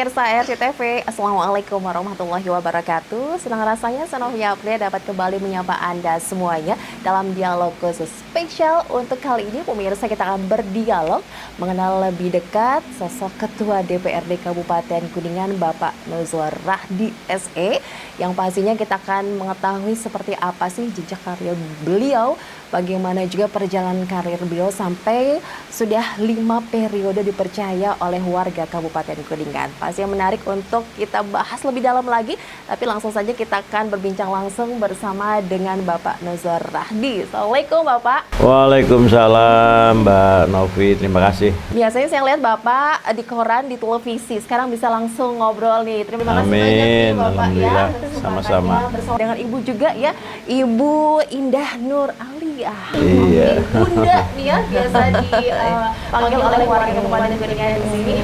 pemirsa RCTV, Assalamualaikum warahmatullahi wabarakatuh. Senang rasanya Novia Apria dapat kembali menyapa Anda semuanya dalam dialog khusus spesial. Untuk kali ini pemirsa kita akan berdialog mengenal lebih dekat sosok Ketua DPRD Kabupaten Kuningan Bapak Nuzul Rahdi SE, yang pastinya kita akan mengetahui seperti apa sih jejak karir beliau, bagaimana juga perjalanan karir beliau sampai sudah 5 periode dipercaya oleh warga Kabupaten Kuningan. Pasti yang menarik untuk kita bahas lebih dalam lagi, tapi langsung saja kita akan berbincang langsung bersama dengan Bapak Nuzul Rahdi. Assalamualaikum Bapak. Waalaikumsalam Mbak Novi, terima kasih. Biasanya saya lihat Bapak di koran, di televisi, sekarang bisa langsung ngobrol nih. Terima kasih banyak nih Bapak. Alhamdulillah. Ya, Sama-sama. bersama dengan Ibu juga ya, Ibu Indah Nur Alia. Iya. Bunda nih ya, biasa dipanggil oleh warga Kabupaten Kuningan di sini.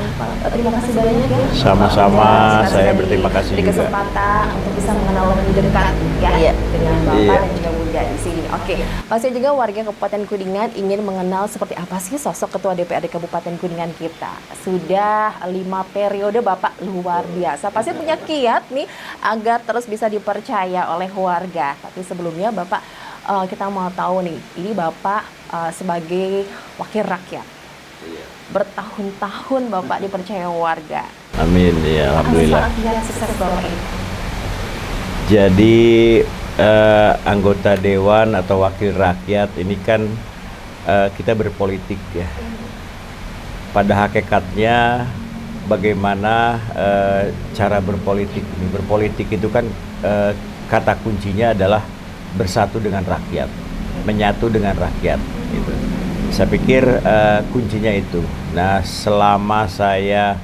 Terima kasih banyak ya. Sama-sama, saya berterima kasih di juga. kesempatan untuk bisa mengenal lebih dekat ya dengan Bapak dan juga Bunda di sini. Oke, pasti juga warga Kabupaten Kuningan ingin mengenal seperti apa sih sosok Ketua DPRD Kabupaten Kuningan kita. Sudah 5 periode Bapak, luar biasa. Pasti punya kiat nih agar terus bisa dipercaya oleh warga. Tapi sebelumnya Bapak, kita mau tahu nih, ini Bapak sebagai wakil rakyat, bertahun-tahun Bapak dipercaya warga. Amin, ya Alhamdulillah. Sukses Bapak ini. Jadi anggota dewan atau wakil rakyat ini kan kita berpolitik ya. Pada hakikatnya bagaimana cara berpolitik ini? Berpolitik itu kan kata kuncinya adalah bersatu dengan rakyat, menyatu dengan rakyat. Gitu. Saya pikir kuncinya itu. Nah, selama saya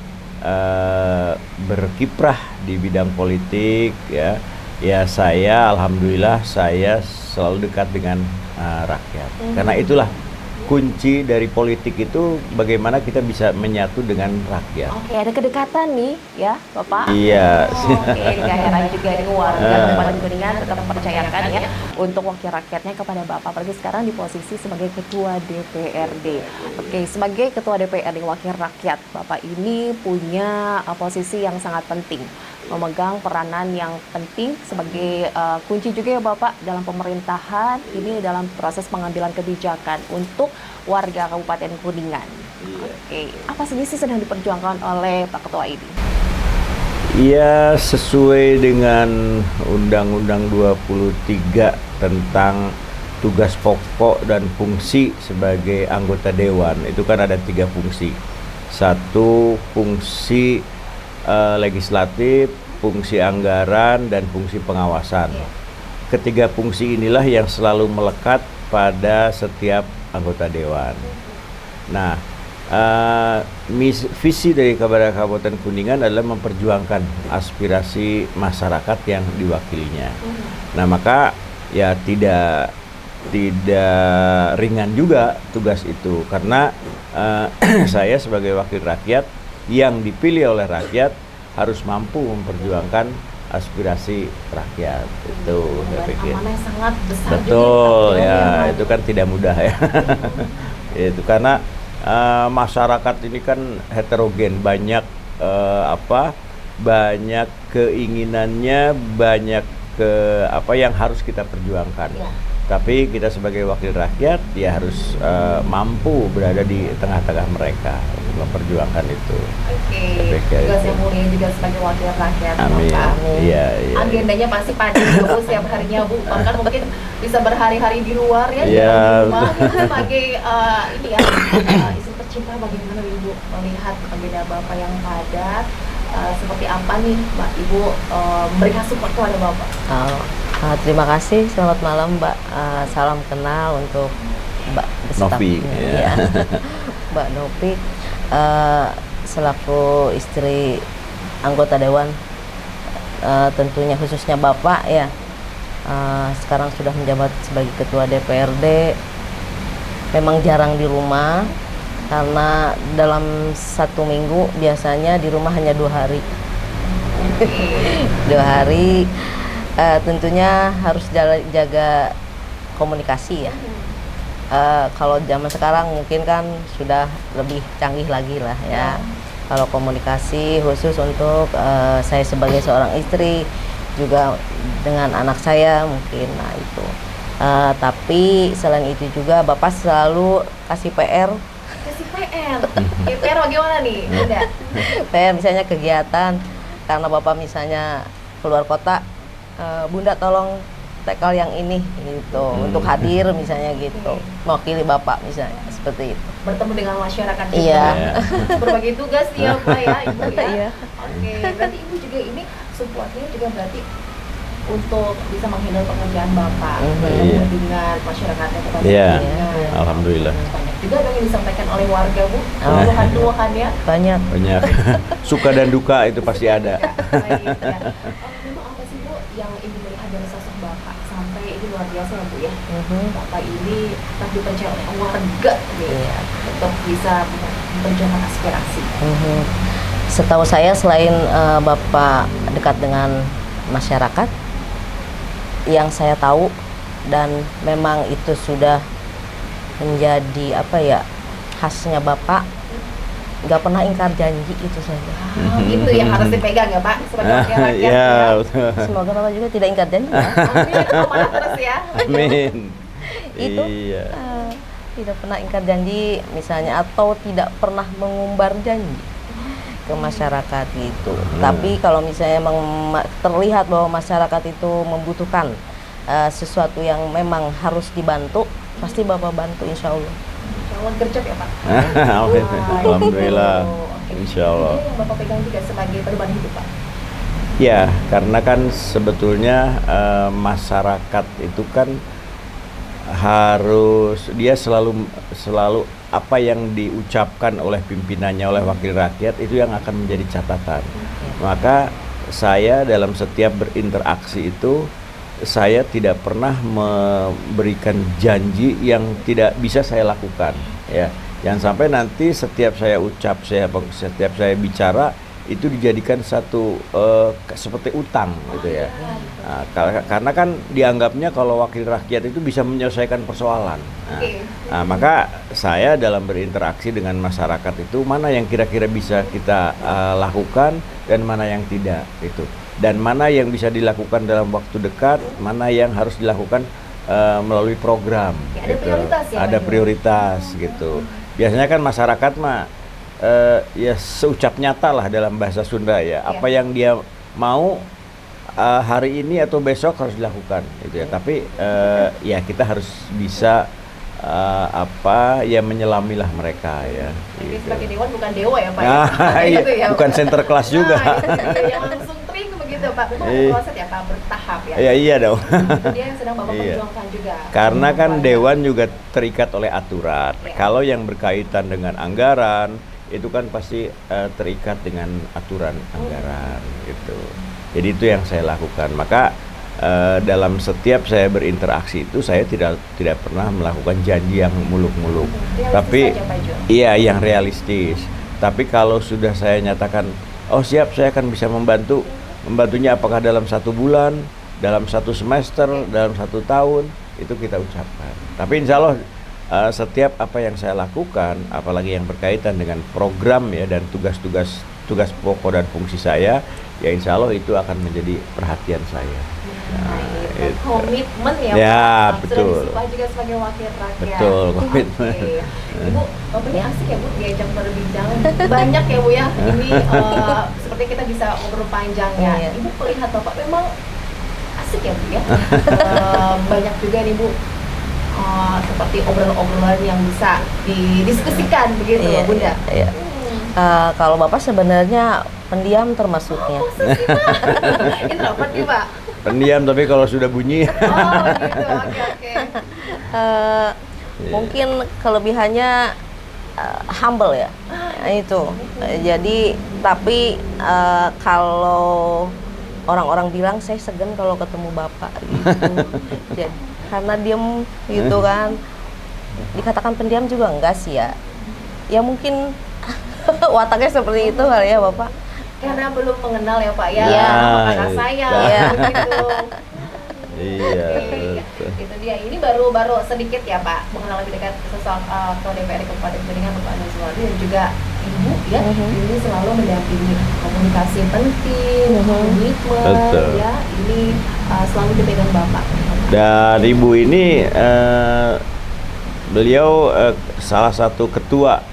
berkiprah di bidang politik, ya saya alhamdulillah saya selalu dekat dengan rakyat. Karena itulah kunci dari politik itu bagaimana kita bisa menyatu dengan rakyat. Oke, ada kedekatan nih ya Bapak. Iya. Oke, gak heran juga ini warga Kabupaten Kuningan tetap mempercayakan ya untuk wakil rakyatnya kepada Bapak. Apalagi sekarang di posisi sebagai Ketua DPRD. Oke, sebagai Ketua DPRD wakil rakyat, Bapak ini punya posisi yang sangat penting, memegang peranan yang penting sebagai kunci juga ya Bapak dalam pemerintahan ini, dalam proses pengambilan kebijakan untuk warga Kabupaten Kuningan. Oke, apa sih sedang diperjuangkan oleh Pak Ketua ini? Iya, sesuai dengan Undang-Undang 23 tentang tugas pokok dan fungsi sebagai anggota dewan. Itu kan ada 3 fungsi. Satu, fungsi legislatif, fungsi anggaran, dan fungsi pengawasan. Ketiga fungsi inilah yang selalu melekat pada setiap anggota dewan. Nah, visi dari Kabupaten Kuningan adalah memperjuangkan aspirasi masyarakat yang diwakilinya. Nah, maka ya tidak ringan juga tugas itu, karena saya sebagai wakil rakyat yang dipilih oleh rakyat harus mampu memperjuangkan aspirasi rakyat. Itu saya pikir. Amanah sangat besar. Betul juga, ya, itu kan tidak mudah ya. Itu karena masyarakat ini kan heterogen, banyak banyak keinginannya, banyak apa yang harus kita perjuangkan. Tapi kita sebagai wakil rakyat ya harus mampu berada di tengah-tengah mereka untuk memperjuangkan itu. Oke, tugas yang mulia juga sebagai wakil rakyat. Amin. Iya. Agendanya pasti padat Bu setiap harinya Bu, bahkan mungkin bisa berhari-hari di luar ya, di Iya. rumah. Sebagai ini ya, istri tercinta, bagaimana Ibu melihat agenda Bapak yang padat? Seperti apa nih Mbak Ibu memberikan support kepada Bapak? Terima kasih, selamat malam Mbak. Salam kenal untuk Mbak Novi. Ya. Mbak Novi, selaku istri anggota dewan, tentunya khususnya Bapak ya, sekarang sudah menjabat sebagai Ketua DPRD, memang jarang di rumah karena dalam 1 minggu biasanya di rumah hanya 2 hari. 2 hari. Tentunya harus jaga komunikasi ya. Kalau zaman sekarang mungkin kan sudah lebih canggih lagi lah ya. Kalau komunikasi khusus untuk saya sebagai seorang istri, juga dengan anak saya mungkin, nah itu. Tapi selain itu juga Bapak selalu kasih PR. Kasih PR. Ya, PR bagaimana nih, Bunda? PR misalnya kegiatan, karena Bapak misalnya keluar kota, Bunda tolong tekal yang ini gitu, untuk hadir misalnya gitu, mewakili Bapak misalnya seperti itu. Bertemu dengan masyarakat juga. Iya. Berbagi tugas ya Pak ya, Ibu ya. Iya. Oke, berarti Ibu juga ini supportnya juga berarti untuk bisa menghandle pekerjaan Bapak, bertemu Iya. dengan masyarakatnya kepada Iya. dengan Alhamdulillah. banyak juga dong yang disampaikan oleh warga Bu, Oh. keluhan-keluhan ya. Banyak. Banyak suka dan duka itu pasti ada. Baik, ya. Memang apa sih Bu yang Ibu melihat dari sosok Bapak sampai ini luar biasa ya Bu ya. Bapak ini tetap dipercaya oleh warga nih Iya. untuk bisa memperjuangkan aspirasi. Setahu saya selain Bapak dekat dengan masyarakat, yang saya tahu dan memang itu sudah menjadi apa ya, khasnya Bapak, nggak pernah ingkar janji, itu saja. Itu yang harus dipegang ya Pak sebagai wakil rakyat Ya, ya. betul. Semoga Bapak juga tidak ingkar janji ya. Amin, amanah terus ya. Amin. Itu Iya. tidak pernah ingkar janji misalnya, atau tidak pernah mengumbar janji ke masyarakat gitu. Tapi kalau misalnya emang terlihat bahwa masyarakat itu membutuhkan sesuatu yang memang harus dibantu, pasti Bapak bantu, insya Allah. Lawan gercep ya Pak. Alhamdulillah. Oke. Insya Allah. Ini yang Bapak pegang juga sebagai perubahan hidup Pak. Ya, karena kan sebetulnya masyarakat itu kan harus dia selalu apa yang diucapkan oleh pimpinannya, oleh wakil rakyat itu yang akan menjadi catatan. Maka saya dalam setiap berinteraksi itu saya tidak pernah memberikan janji yang tidak bisa saya lakukan, ya. Jangan sampai nanti setiap saya setiap saya bicara itu dijadikan satu seperti utang gitu ya. Nah, karena kan dianggapnya kalau wakil rakyat itu bisa menyelesaikan persoalan. Nah, maka saya dalam berinteraksi dengan masyarakat itu mana yang kira-kira bisa kita lakukan dan mana yang tidak itu. Dan mana yang bisa dilakukan dalam waktu dekat, mana yang harus dilakukan melalui program. Ya, ada gitu. prioritas ya, Ada Pak? prioritas gitu. Biasanya kan masyarakat mah ya seucap nyata lah dalam bahasa Sunda ya. Apa yang dia mau hari ini atau besok harus dilakukan gitu ya. Tapi ya kita harus bisa menyelamilah mereka ya. Jadi Gitu. sebagai dewan bukan dewa ya Pak. Nah, ya? iya, Gitu ya, bukan Pak. center kelas juga. Nah, itu dia yang langsung tring begitu Pak. Memang ada proses ya Pak, bertahap ya. Ya iya dong. Itu dia yang sedang Bapak Iya. perjuangkan juga. Karena kan Bapak. dewan juga terikat oleh aturan. Iya. Kalau yang berkaitan dengan anggaran itu kan pasti terikat dengan aturan anggaran gitu. Jadi itu yang saya lakukan. Maka dalam setiap saya berinteraksi itu saya tidak pernah melakukan janji yang muluk-muluk. Realistis Tapi saja, Pak Jo. iya yang realistis. Tapi kalau sudah saya nyatakan, oh siap saya akan bisa membantunya apakah dalam 1 bulan, dalam 1 semester, dalam 1 tahun, itu kita ucapkan. Tapi insya Allah setiap apa yang saya lakukan, apalagi yang berkaitan dengan program ya dan tugas pokok dan fungsi saya, ya insya Allah itu akan menjadi perhatian saya. Nah, itu itu. komitmen ya, Ya, Pak. betul. Sudah disumpah juga sebagai wakil rakyat. Betul, komitmen. Oke. Ibu, Bapak ini asik ya Bu diajak berbincang. Banyak ya Bu ya. Ini seperti kita bisa ngobrol panjang ya. Iya. Ibu melihat Bapak memang asik ya Bu ya. Banyak juga nih Bu. Seperti obrolan-obrolan yang bisa didiskusikan begitu Iya, Bunda. iya. Kalau Bapak sebenarnya pendiam termasuknya. Masa sih Pak? Introvert nih Pak? Pendiam tapi kalau sudah bunyi. Oh gitu, oke. Mungkin kelebihannya humble ya. Itu. Jadi tapi kalau orang-orang bilang saya segan kalau ketemu Bapak gitu. Jadi, karena diem gitu kan. Dikatakan pendiam juga enggak sih ya. Ya mungkin wataknya seperti itu kali ya Bapak. Karena belum mengenal ya Pak ya, Iya. kakak saya Iya. gitu. Iya. Oke, betul. itu dia. Ini baru sedikit ya Pak mengenal lebih dekat sosok Ketua DPRD Kabupaten Kuningan Bapak Anies Baswedan dan juga ibu ya, ini selalu mendampingi komunikasi penting, komitmen, Betul. ya ini selalu dipegang bapak. Dan ibu ini beliau salah satu ketua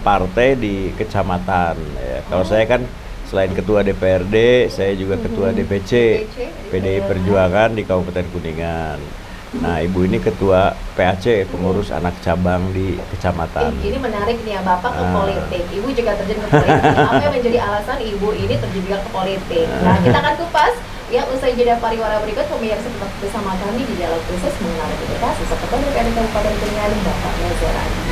partai di kecamatan. Ya. Kalau saya kan selain ketua DPRD, saya juga ketua DPC PDI Perjuangan di Kabupaten Kuningan. Nah, ibu ini ketua PAC, pengurus anak cabang di kecamatan. Ini menarik nih ya, bapak ke politik, ibu juga terjun ke politik. Apa yang menjadi alasan ibu ini terjun juga ke politik? Nah, kita akan kupas ya usai jeda pariwara berikut. Pemirsa tetap bersama kami di dialog khusus mengenai demokrasi seperti DPRD Kabupaten Kuningan, Bapak Reza Radi.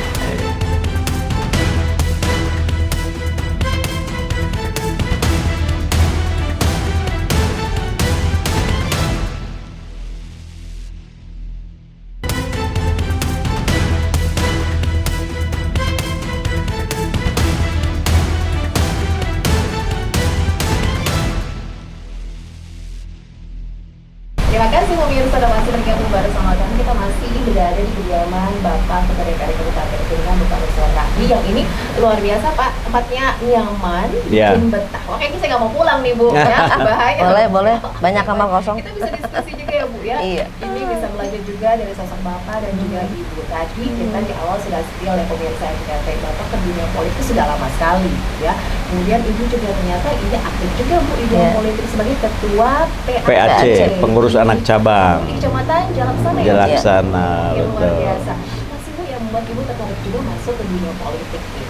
Terima kasih pemirsa sudah masih bergabung bersama kami. Kita masih berada di kediaman Bapak Ketua DPRD Kabupaten Kuningan, Bapak Reza Radi, yang ini luar biasa Pak, tempatnya nyaman, Ya. bikin betah. Oke, ini saya nggak mau pulang nih Bu, ya bahaya. Boleh, banyak kamar kosong. Kita bisa diskusi juga ya Bu ya. Iya. Ini bisa belajar juga dari sosok Bapak dan juga Ibu. Tadi kita di awal sudah setia oleh pemirsa yang dikatain Bapak ke dunia politik sudah lama sekali ya. Kemudian Ibu juga ternyata ini aktif juga Bu di dunia Iya. politik sebagai ketua PAC, pengurus anak cabang. di Kecamatan Jalaksana ya. Jalaksana, Iya, luar betul. biasa. Masih Bu yang membuat Ibu tertarik juga masuk ke dunia politik nih.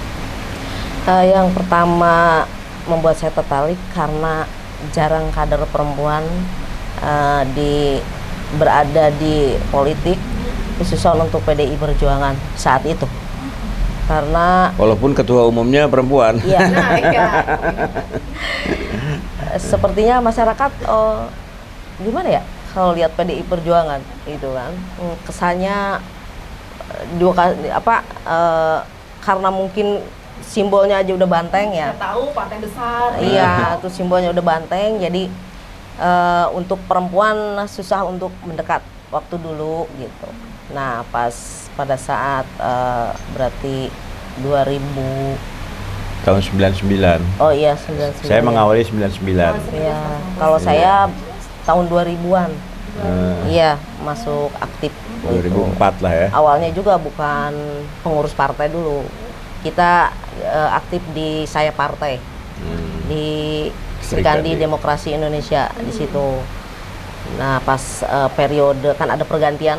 Yang pertama membuat saya tertarik karena jarang kader perempuan berada di politik, khususnya untuk PDI Perjuangan saat itu. Karena Walaupun ketua umumnya perempuan. ya Nah, iya. sepertinya masyarakat gimana ya kalau lihat PDI Perjuangan itu kan kesannya dua kali karena mungkin simbolnya aja udah banteng ya. Nggak tahu partai besar. Iya, tuh simbolnya udah banteng, jadi untuk perempuan susah untuk mendekat waktu dulu gitu. Nah, pada saat berarti 2000, Tahun 99. oh iya 99. Saya mengawali 99. Iya, kalau saya tahun 2000-an. Eh, Iya, masuk aktif. 2004 lah ya. Awalnya juga bukan pengurus partai dulu. Kita aktif di Saya Partai. Di Serikandi Demokrasi Indonesia di situ. Nah, pas periode kan ada pergantian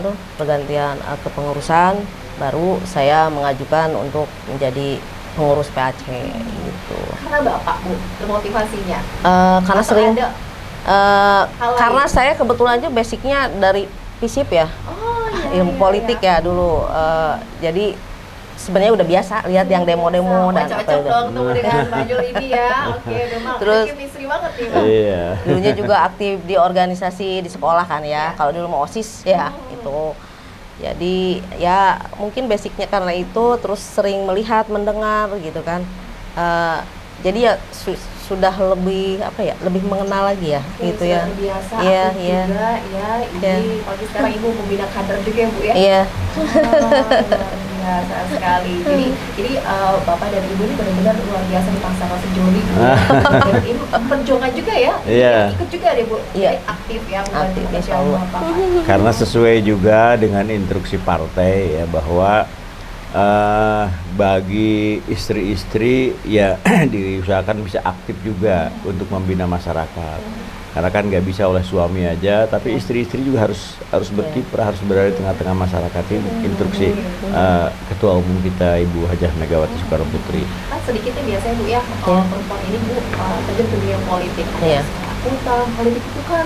kepengurusan, baru saya mengajukan untuk menjadi pengurus PAC gitu. Karena Bapak Bu, termotivasinya. Karena Atau sering ada hal karena lain? saya kebetulan aja basicnya dari FISIP ya, Oh, iya, ilmu politik ya dulu. Jadi sebenarnya udah biasa lihat yang demo-demo dan apa cocok itu. dong tuh dengan baju ini ya. Oke, memang Terus- chemistry banget nih Bang. Iya. Dulunya juga aktif di organisasi di sekolah kan ya. Kalau dulu mau OSIS ya itu. Jadi ya mungkin basicnya karena itu, terus sering melihat, mendengar gitu kan. Jadi ya sudah lebih lebih mengenal lagi ya Oke, gitu ya. sudah biasa Iya, aktif iya. juga ya. Ini Iya. pagi sekarang Ibu membina kader juga ya Bu ya. Iya. Luar biasa sekali. Jadi Bapak dan Ibu ini benar-benar luar biasa dipaksakan sejoli. Dan Ibu perjuangan juga ya. Iya. Ikut juga deh Bu. Iya. Jadi aktif ya membantu Aktif, pekerjaan insya Allah. Bapak. Karena sesuai juga dengan instruksi partai ya, bahwa bagi istri-istri ya diusahakan bisa aktif juga untuk membina masyarakat. Karena kan nggak bisa oleh suami aja, tapi istri-istri juga harus berkiprah, harus berada di tengah-tengah masyarakat. Ini instruksi Ketua Umum kita Ibu Hajah Megawati Soekarno Putri. Kan sedikitnya biasanya Bu ya, perempuan ini Bu terjun ke dunia politik. Iya. Ketakutan politik itu kan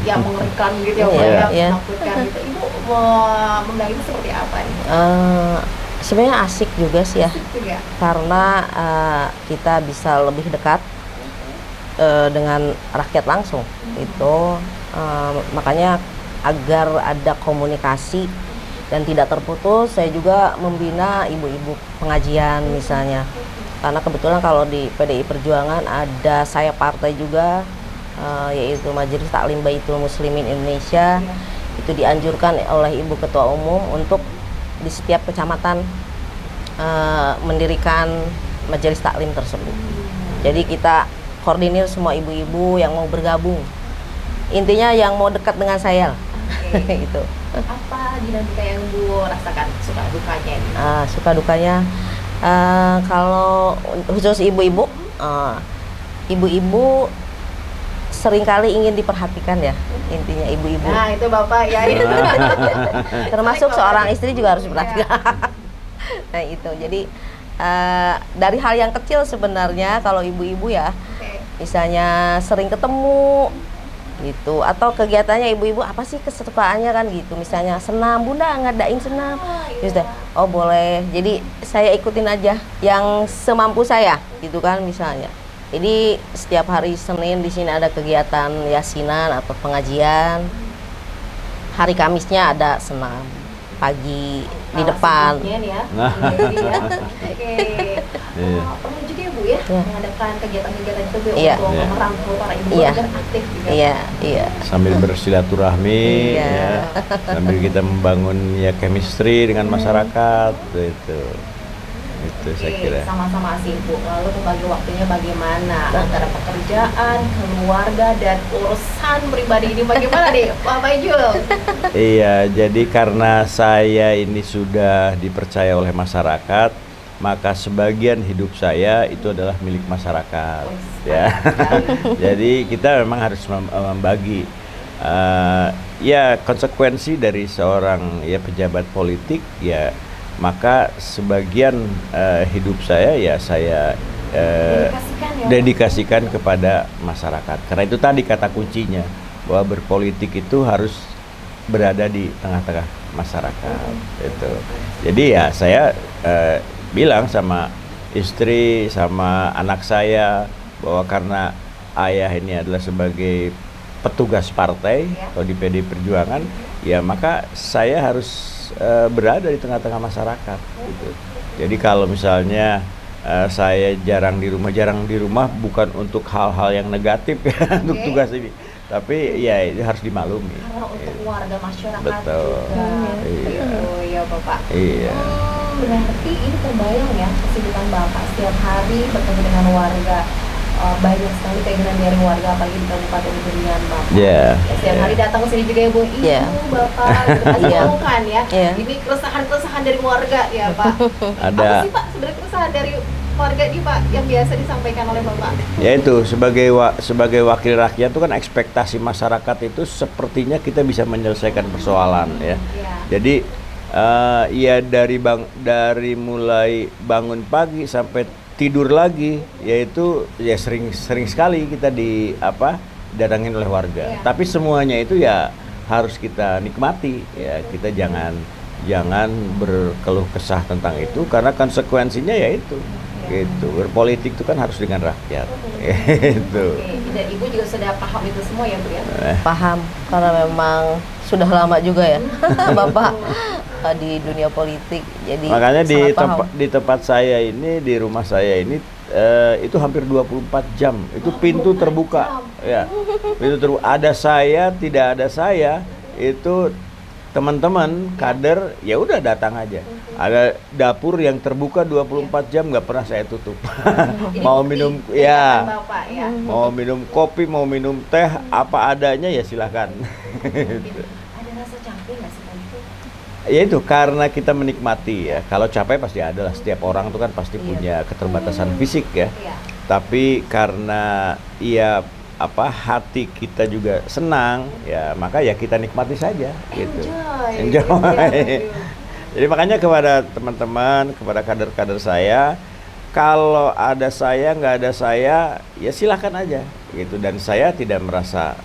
ya mengerikan gitu ya Bu Iya, ya, iya. menakutkan gitu. Ibu memandang itu seperti apa nih? Sebenarnya asik juga sih ya, Asik juga. karena kita bisa lebih dekat dengan rakyat langsung itu, makanya agar ada komunikasi dan tidak terputus, saya juga membina ibu-ibu pengajian misalnya, karena kebetulan kalau di PDI Perjuangan ada Saya Partai juga, yaitu Majelis Taklim Baitul Muslimin Indonesia. Itu dianjurkan oleh Ibu Ketua Umum untuk di setiap kecamatan mendirikan majelis taklim tersebut. Jadi kita koordinir semua ibu-ibu yang mau bergabung. Intinya yang mau dekat dengan saya. Itu. Apa dinamika yang Bu rasakan, suka dukanya ini? Suka dukanya kalau khusus ibu-ibu, ibu-ibu seringkali ingin diperhatikan ya, intinya ibu-ibu. Nah itu Bapak ya itu. Termasuk seorang istri juga harus diperhatikan. Nah itu, jadi dari hal yang kecil sebenarnya kalau ibu-ibu ya, misalnya sering ketemu gitu, atau kegiatannya ibu-ibu apa sih kesukaannya kan gitu, misalnya senam, bunda ngadain senam, gitu. Oh boleh, jadi saya ikutin aja yang semampu saya gitu kan misalnya. Jadi setiap hari Senin di sini ada kegiatan yasinan atau pengajian, hari Kamisnya ada senam pagi di depan. Ya. Oke. Pernah juga ya Bu ya mengadakan kegiatan-kegiatan itu Bu untuk merangkul para ibu agar aktif juga. Iya. Sambil bersilaturahmi, ya, sambil kita membangun ya chemistry dengan masyarakat, itu saya kira. Sama-sama sih Bu. Lalu membagi waktunya bagaimana antara pekerjaan, keluarga dan urusan pribadi ini bagaimana nih Pak Ijul? Iya, jadi karena saya ini sudah dipercaya oleh masyarakat, maka sebagian hidup saya itu adalah milik masyarakat. Ya, jadi kita memang harus membagi. Ya konsekuensi dari seorang ya pejabat politik ya. Maka sebagian hidup saya ya saya dedikasikan kepada masyarakat. Karena itu tadi kata kuncinya bahwa berpolitik itu harus berada di tengah-tengah masyarakat. Itu. Jadi ya saya bilang sama istri sama anak saya bahwa karena ayah ini adalah sebagai petugas partai atau di PD Perjuangan, ya maka saya harus berada di tengah-tengah masyarakat gitu. Jadi kalau misalnya saya jarang di rumah bukan untuk hal-hal yang negatif ya, untuk tugas ini, tapi ya itu harus dimaklumi. Karena untuk warga masyarakat. Betul. Juga. Iya. Oh ya Bapak. Iya. Berarti ini terbayang ya kesibukan Bapak setiap hari bertemu dengan warga. Banyak sekali keinginan dari warga apalagi di Kabupaten Durian Bapak. Setiap hari datang ke sini juga ya Bu, Ibu, Bapak, kan ya. Ini keresahan-keresahan dari warga ya Pak. Apa sih Pak sebenarnya keresahan dari warga ini Pak yang biasa disampaikan oleh Bapak? Ya itu sebagai wakil rakyat itu kan ekspektasi masyarakat itu sepertinya kita bisa menyelesaikan persoalan ya. Jadi ya dari mulai bangun pagi sampai tidur lagi, yaitu ya sering sekali kita datangin oleh warga. Tapi semuanya itu ya harus kita nikmati ya, kita jangan berkeluh kesah tentang itu karena konsekuensinya ya itu. Gitu. Berpolitik itu kan harus dengan rakyat. Gitu. Dan Ibu juga sudah paham itu semua ya Bu ya? Paham, karena memang sudah lama juga ya Bapak di dunia politik. Jadi makanya di tempat saya ini, di rumah saya ini itu hampir 24 jam. Itu pintu terbuka. Ya. Pintu terbuka. Ada saya, tidak ada saya, itu teman-teman kader ya udah datang aja. Ada dapur yang terbuka 24 jam nggak pernah saya tutup. Mau minum Bapak, ya. Mau minum kopi, mau minum teh apa adanya ya silahkan. Ada rasa capek nggak sih Pak itu? Ya itu karena kita menikmati ya. Kalau capek pasti ada lah. Setiap orang tuh kan pasti punya keterbatasan fisik ya. Tapi karena hati kita juga senang ya, maka ya kita nikmati saja gitu. Enjoy. Jadi makanya kepada teman-teman, kepada kader-kader saya, kalau ada saya nggak ada saya ya silahkan aja gitu, dan saya tidak merasa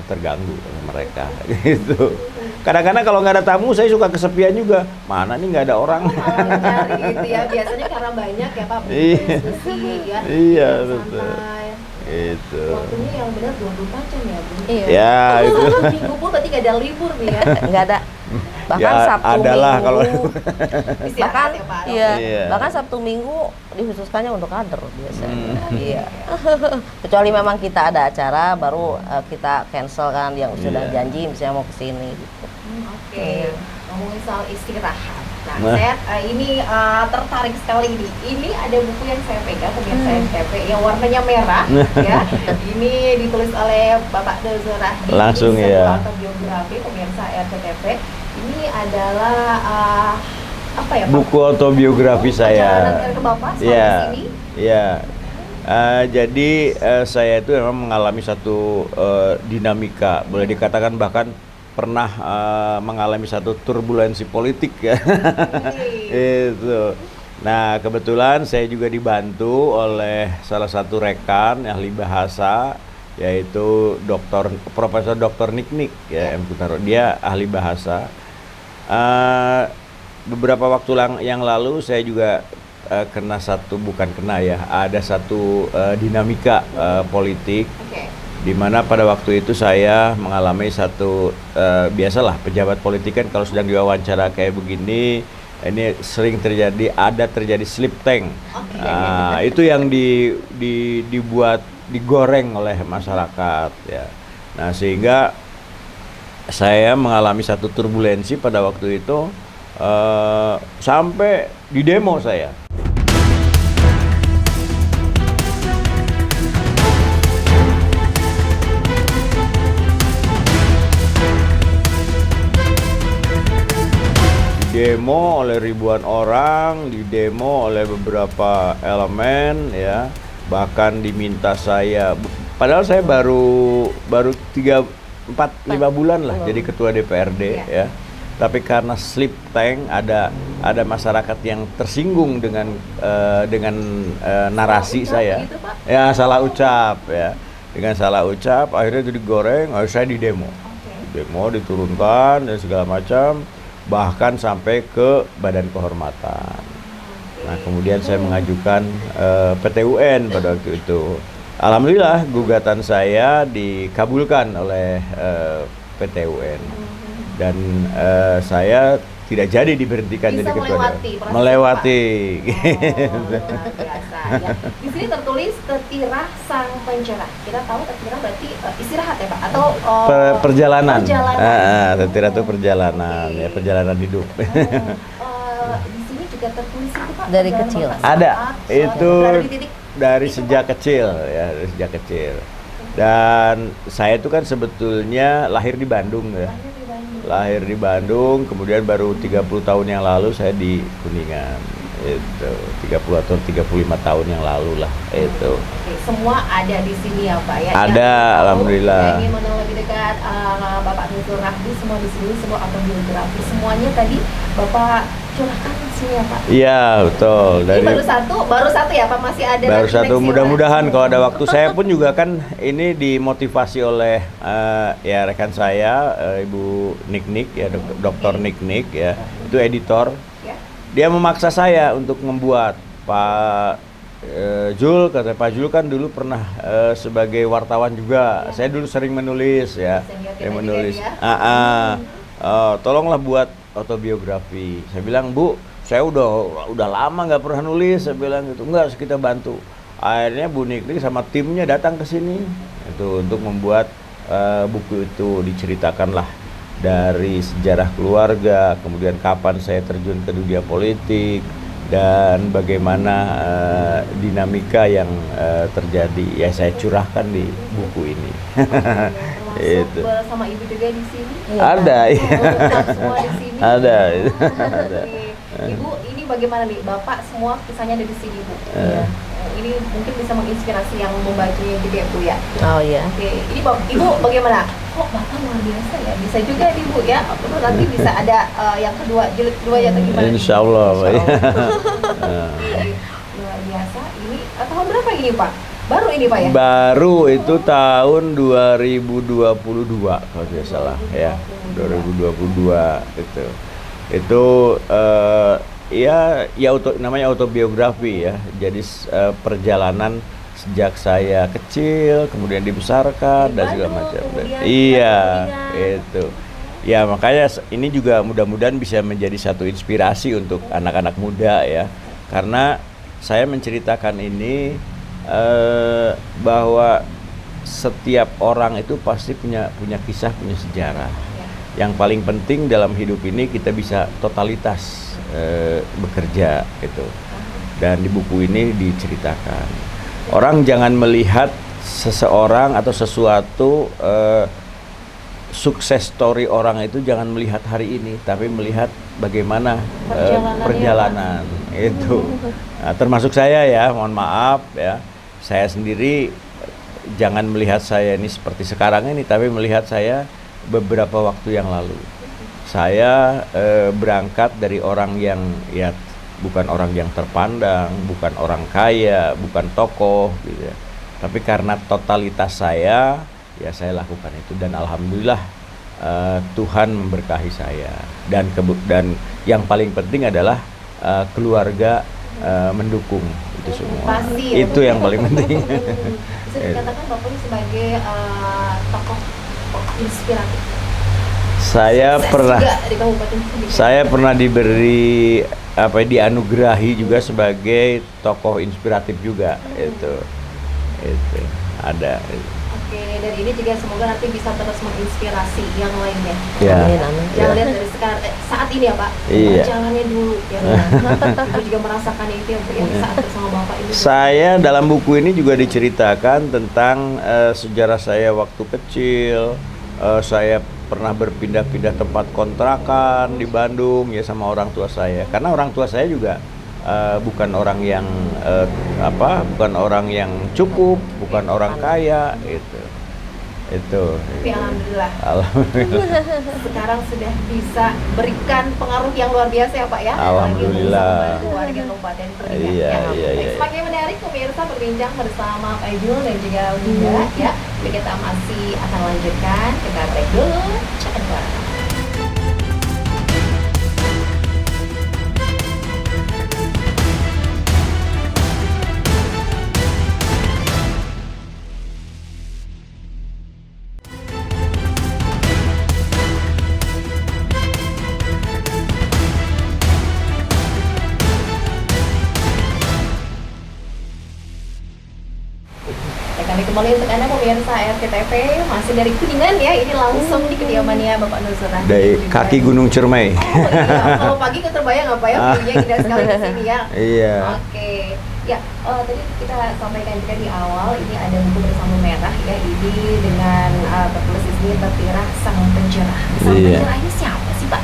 terganggu oleh mereka gitu. Kadang-kadang kalau nggak ada tamu saya suka kesepian juga, mana nih nggak ada orang. Gitu ya, biasanya karena banyak ya Pak diskusi ya. Iya betul. Itu. Waktunya yang benar 24 jam ya Bu. Ya itu. Minggu pun berarti nggak ada libur nih ya. Nggak ada. Bahkan ya, Sabtu adalah Minggu. kalau bahkan Sabtu Minggu dikhususkannya untuk kader biasanya. Iya. Kecuali memang kita ada acara baru kita cancel kan yang sudah janji misalnya mau kesini gitu. Oke. Ngomongin soal istirahat. Nah, saya ini tertarik sekali ini. Ini ada buku yang saya pegang, pemirsa RTP, yang warnanya merah, ya. Ini ditulis oleh Bapak Dulzur Rahdi. Langsung ini ya. Autobiografi pemirsa RTP. Ini adalah apa ya? Pak? Buku autobiografi saya. Perjalanan karir Bapak sampai Iya, sini. iya. Jadi saya itu memang mengalami satu dinamika, boleh dikatakan bahkan pernah mengalami satu turbulensi politik ya. Itu. Nah, kebetulan saya juga dibantu oleh salah satu rekan ahli bahasa, yaitu Profesor Dr. Niknik ya, M. Kutaro. Dia ahli bahasa. Beberapa waktu yang lalu saya juga ada satu dinamika politik, di mana pada waktu itu saya mengalami satu biasalah pejabat politik kan kalau sedang diwawancara kayak begini, ini sering terjadi slip tank. Itu yang digoreng oleh masyarakat ya. Nah, sehingga saya mengalami satu turbulensi pada waktu itu, sampai di demo saya. Demo oleh ribuan orang, didemo oleh beberapa elemen ya, bahkan diminta saya, padahal saya baru 3, 4, 5 bulan lah jadi ketua DPRD ya. Tapi karena slip tank, ada masyarakat yang tersinggung dengan narasi saya. Gitu, Pak? Ya, salah ucap ya. Dengan salah ucap akhirnya itu digoreng, saya didemo. Demo diturunkan dan segala macam, bahkan sampai ke Badan Kehormatan. Nah, kemudian saya mengajukan PT UN pada waktu itu. Alhamdulillah gugatan saya dikabulkan oleh PT UN. Dan saya tidak jadi diberhentikan Bisa jadi ketua melewati DPR. proses, Melewati. Luar biasa ya. Di sini tertulis Tetirah Sang Pencerah. Kita tahu Tetirah berarti istirahat ya Pak, atau Perjalanan. Perjalanan. Tetirah itu perjalanan ya, perjalanan hidup. Di sini juga tertulis itu Pak. Dari Dharma kecil. Saat, Ada, itu berada di titik dari itu, sejak Pak. kecil ya, dari sejak kecil. Dan saya itu kan sebetulnya lahir di Bandung ya. Lahir di Bandung, kemudian baru 30 tahun yang lalu saya di Kuningan. Itu 30 atau 35 tahun yang lalu lah itu. Oke, semua ada di sini ya Pak ya. Ada, alhamdulillah. Yang ingin mengenal lebih dekat Bapak Dulzur Rahdi, semua di sini, semua autobiografi. Semuanya tadi Bapak curahkan di sini ya Pak. Iya, betul. Ini baru satu ya Pak, masih ada Baru lagi satu, next mudah-mudahan ya, Pak? kalau ada waktu. Saya pun juga kan ini dimotivasi oleh ya rekan saya, Ibu Niknik ya, Dr. Niknik ya, itu editor. Ya. Dia memaksa saya untuk membuat Pak Jul, kata Pak Jul kan dulu pernah sebagai wartawan juga. Saya dulu sering menulis ya, Senior kita menulis. juga dia. Tolonglah buat autobiografi. Saya bilang, Bu, saya udah lama nggak pernah nulis. Saya bilang gitu. Enggak, kita bantu. Akhirnya Bu Niknik sama timnya datang ke sini itu untuk membuat buku itu. Diceritakanlah dari sejarah keluarga, kemudian kapan saya terjun ke dunia politik, dan bagaimana dinamika yang terjadi. Ya, saya curahkan di buku ini. Termasuk Itu. bersama Ibu juga di sini. Ada, iya. Lengkap semua di sini. Ada. Oke. Ibu, ini bagaimana nih? Bapak semua kisahnya ada di sini, Bu. Ya. Ini mungkin bisa menginspirasi yang membacanya juga ya, Bu ya. Oh iya. Oke, ini Ibu bagaimana? Kok Bapak luar biasa ya? Bisa juga nih Bu ya. Terus nanti bisa ada yang kedua, jilid kedua ya atau gimana? Insya Allah, Pak. Luar biasa. Ini tahun berapa ini Pak? Baru ini Pak ya? Baru itu tahun 2022 kalau tidak salah ya. 2022 itu. Itu namanya autobiografi ya. Jadi perjalanan sejak saya kecil, kemudian dibesarkan dan segala macam. Iya, itu. Ya, makanya ini juga mudah-mudahan bisa menjadi satu inspirasi untuk anak-anak muda ya. Karena saya menceritakan ini bahwa setiap orang itu pasti punya kisah, punya sejarah. Yang paling penting dalam hidup ini kita bisa totalitas bekerja gitu. Dan di buku ini diceritakan orang jangan melihat seseorang atau sesuatu sukses story orang itu jangan melihat hari ini, tapi melihat bagaimana perjalanan itu. Nah, termasuk saya ya, mohon maaf ya, saya sendiri jangan melihat saya ini seperti sekarang ini, tapi melihat saya beberapa waktu yang lalu. Saya berangkat dari orang yang ya bukan orang yang terpandang, bukan orang kaya, bukan tokoh gitu ya. Tapi karena totalitas saya, ya saya lakukan itu dan alhamdulillah Tuhan memberkahi saya dan yang paling penting adalah keluarga mendukung itu semua. Pasti, ya, itu yang paling penting. Bisa dikatakan Bapak ini sebagai tokoh inspiratif. Saya pernah diberi dianugerahi juga sebagai tokoh inspiratif juga. Itu ada. Oke, dari ini juga semoga nanti bisa terus menginspirasi yang lainnya. Ya. Jangan lihat dari sekarang saat ini ya Pak. Iya. Jalannya dulu ya. Ibu juga merasakan itu ya Bu, yang saat bersama Bapak ini. Saya dalam buku ini juga diceritakan tentang sejarah saya waktu kecil. Saya pernah berpindah-pindah tempat kontrakan di Bandung ya sama orang tua saya. Karena orang tua saya juga bukan orang yang bukan orang yang cukup, bukan orang kaya itu. Tapi alhamdulillah. Sekarang sudah bisa berikan pengaruh yang luar biasa ya Pak ya. Alhamdulillah. Warga Kabupaten Kuningan. Iya. Semakin menarik pemirsa berbincang bersama Pak Ijul dan juga Bunda ya. Kita masih akan lanjutkan, kita break dulu. Cepat. Kami kembali untuk Anda pemirsa RCTV masih dari Kuningan ya, ini langsung di kediamannya Bapak Nur Surahdi. Dari kaki Gunung Ciremai. Oh iya, kalau pagi nggak terbayang apa ya, view-nya indah sekali di sini ya. Iya. Oke, ya tadi kita sampaikan juga di awal ini ada buku bersama merah ya, ini dengan tertulis di sini Tertirah Sang Pencerah. Sang Pencerah ini siapa sih Pak?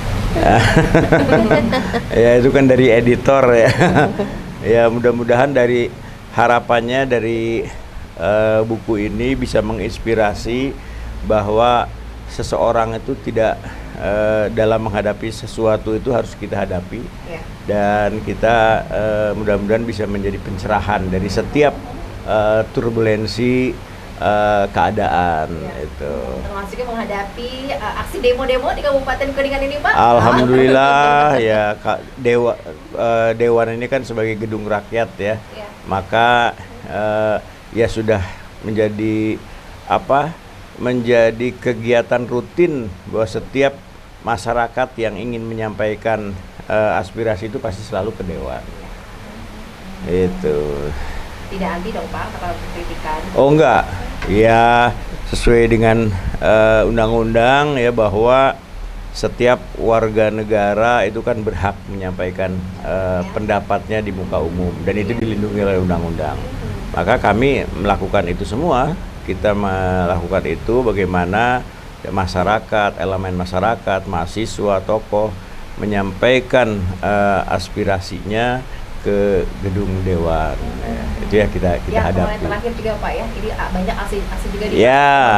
Ya itu kan dari editor ya. Ya mudah-mudahan dari harapannya dari buku ini bisa menginspirasi bahwa seseorang itu tidak dalam menghadapi sesuatu itu harus kita hadapi dan kita mudah-mudahan bisa menjadi pencerahan dari setiap turbulensi keadaan itu. Termasuk menghadapi aksi demo-demo di Kabupaten Kuningan ini Pak. Alhamdulillah ya Dewan ini kan sebagai gedung rakyat ya. Maka ya sudah menjadi menjadi kegiatan rutin bahwa setiap masyarakat yang ingin menyampaikan aspirasi itu pasti selalu ke Dewan. Itu. Tidak anti dong Pak kalau kritikan? Oh enggak, ya sesuai dengan undang-undang ya bahwa setiap warga negara itu kan berhak menyampaikan pendapatnya di muka umum dan itu dilindungi oleh undang-undang. Maka kami melakukan itu semua, kita melakukan itu bagaimana masyarakat, elemen masyarakat, mahasiswa, tokoh menyampaikan aspirasinya ke gedung Dewan. Itu ya kita hadapi. Terakhir juga Pak ya, ini banyak aksi juga di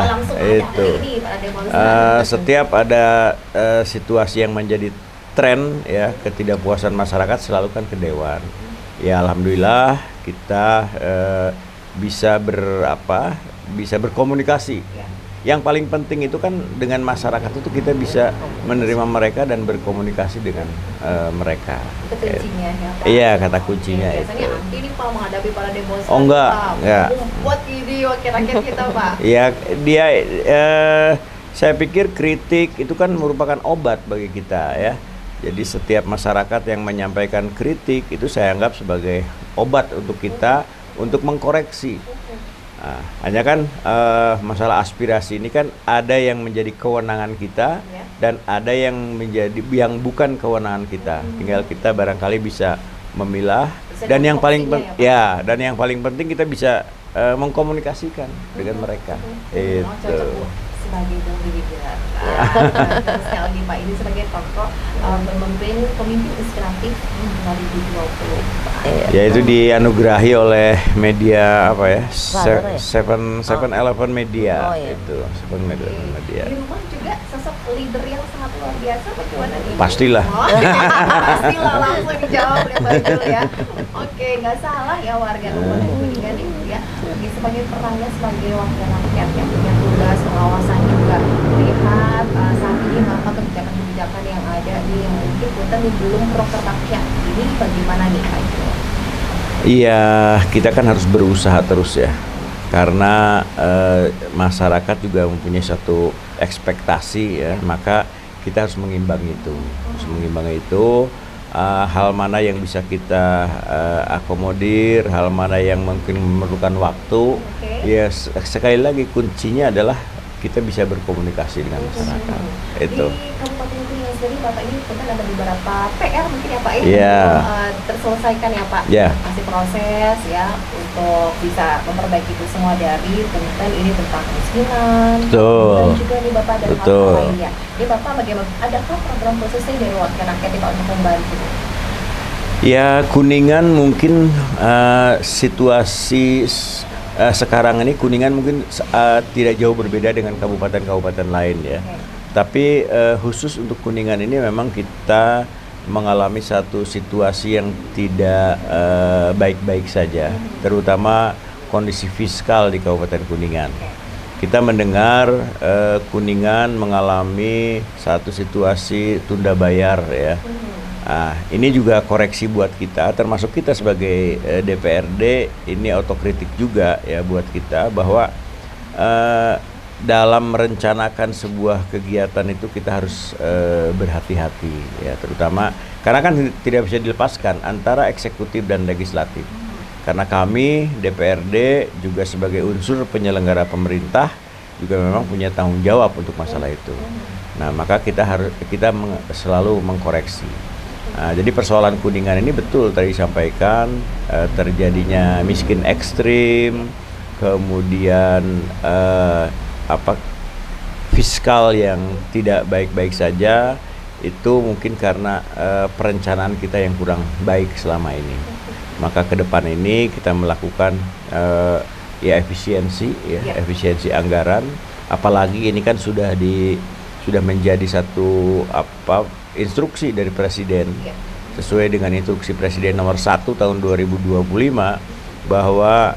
langsung itu. Setiap ada situasi yang menjadi tren ya ketidakpuasan masyarakat selalu kan ke Dewan. Ya alhamdulillah kita bisa berkomunikasi. Yang paling penting itu kan dengan masyarakat itu kita bisa menerima mereka dan berkomunikasi dengan mereka. Itu kuncinya ya Pak? Iya kata kuncinya itu. Biasanya anti nih Pak menghadapi para demonstran. Oh enggak. Buat video rakyat kita Pak. Iya dia saya pikir kritik itu kan merupakan obat bagi kita ya. Jadi setiap masyarakat yang menyampaikan kritik itu saya anggap sebagai obat untuk kita untuk mengkoreksi Nah, hanya kan masalah aspirasi ini kan ada yang menjadi kewenangan kita Ya. dan ada yang bukan kewenangan kita. Tinggal kita barangkali bisa memilah Bisa dan yang paling difokusnya ya, Pak? dan yang paling penting kita bisa mengkomunikasikan dengan mereka. Oh, cocok Bu sebagai Bang Leader. Sekali lagi Pak, ini sebagai tokoh pemimpin inspiratif 2020. Ya itu dianugerahi oleh media apa ya? Brother ya? Seven Eleven Media Oh, iya. itu. Seven Eleven Media. Di rumah juga sosok leader yang sangat luar biasa bagaimana nih? Pastilah. Oh, pastilah langsung dijawab oleh Mbak Jul ya. Oke, nggak salah ya warga Kabupaten Kuningan ini ya. Sebagai perannya sebagai wakil rakyat yang punya tugas pengawasan juga melihat saat ini apa kebijakan-kebijakan yang ada nih yang mungkin kita nih belum pro ke rakyat. Ini bagaimana nih Pak Jul? Iya, kita kan harus berusaha terus ya. Karena masyarakat juga mempunyai satu ekspektasi ya, maka kita harus mengimbangi itu. Harus mengimbangi itu hal mana yang bisa kita akomodir, hal mana yang mungkin memerlukan waktu. Oke. Ya sekali lagi kuncinya adalah kita bisa berkomunikasi dengan masyarakat. Itu. Di Kabupaten Kuningan sendiri Bapak ini mungkin ada beberapa PR mungkin ya Pak ya Iya. untuk terselesaikan ya Pak. Ya. Masih proses ya untuk bisa memperbaiki itu semua dari tentang ini tentang kemiskinan. Betul. Dan juga nih Bapak ada Betul. hal lainnya. Ini Bapak bagaimana? Adakah program khususnya dari wakil rakyat Pak untuk membantu? Ya Kuningan mungkin situasi sekarang ini Kuningan mungkin tidak jauh berbeda dengan kabupaten-kabupaten lain ya. Oke. Tapi khusus untuk Kuningan ini memang kita mengalami satu situasi yang tidak baik-baik saja, terutama kondisi fiskal di Kabupaten Kuningan. Kita mendengar Kuningan mengalami satu situasi tunda bayar ya. Nah, ini juga koreksi buat kita, termasuk kita sebagai DPRD, ini otokritik juga ya buat kita bahwa dalam merencanakan sebuah kegiatan itu kita harus berhati-hati ya, terutama karena kan tidak bisa dilepaskan antara eksekutif dan legislatif. Karena kami DPRD juga sebagai unsur penyelenggara pemerintah juga memang punya tanggung jawab untuk masalah itu. Nah, maka kita selalu mengkoreksi. Nah, jadi persoalan Kuningan ini betul tadi disampaikan terjadinya miskin ekstrim, kemudian fiskal yang tidak baik-baik saja, itu mungkin karena perencanaan kita yang kurang baik selama ini. Maka ke depan ini kita melakukan efisiensi anggaran, apalagi ini kan sudah menjadi satu instruksi dari Presiden, sesuai dengan instruksi Presiden nomor 1 tahun 2025 bahwa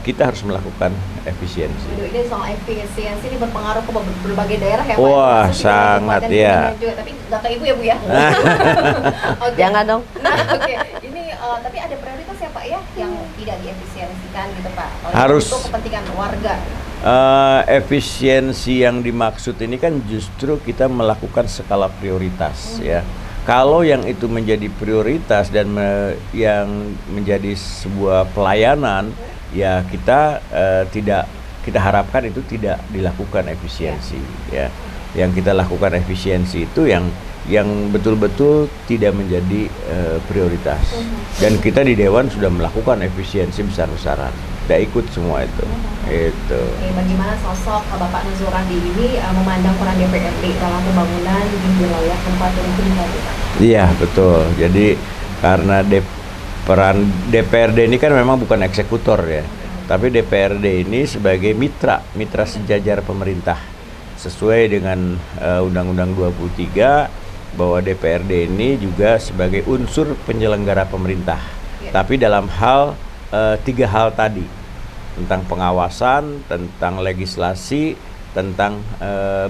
kita harus melakukan efisiensi. Aduh, ini soal efisiensi ini berpengaruh ke berbagai daerah ya Pak. Wah, Termasuk di sangat Kabupaten ya. Kuningan juga. Tapi nggak ke Ibu ya Bu ya. Oke. Jangan dong. Nah, oke. Ini tapi ada prioritas ya Pak ya yang tidak diefisiensikan gitu Pak. Kalau Harus. untuk kepentingan warga. Efisiensi yang dimaksud ini kan justru kita melakukan skala prioritas ya. Kalau yang itu menjadi prioritas dan yang menjadi sebuah pelayanan, ya kita harapkan itu tidak dilakukan efisiensi ya. Yang kita lakukan efisiensi itu yang betul-betul tidak menjadi prioritas. Dan kita di Dewan sudah melakukan efisiensi besar-besaran. Kita ikut semua itu. Itu. Oke, bagaimana sosok Bapak Nuzul Rahdi ini memandang peran DPRD dalam pembangunan di wilayah Kabupaten Kuningan Pak? Iya betul. Jadi karena peran DPRD ini kan memang bukan eksekutor ya, tapi DPRD ini sebagai mitra sejajar pemerintah sesuai dengan Undang-Undang 23 bahwa DPRD ini juga sebagai unsur penyelenggara pemerintah. Tapi dalam hal 3 hal tadi, tentang pengawasan, tentang legislasi, tentang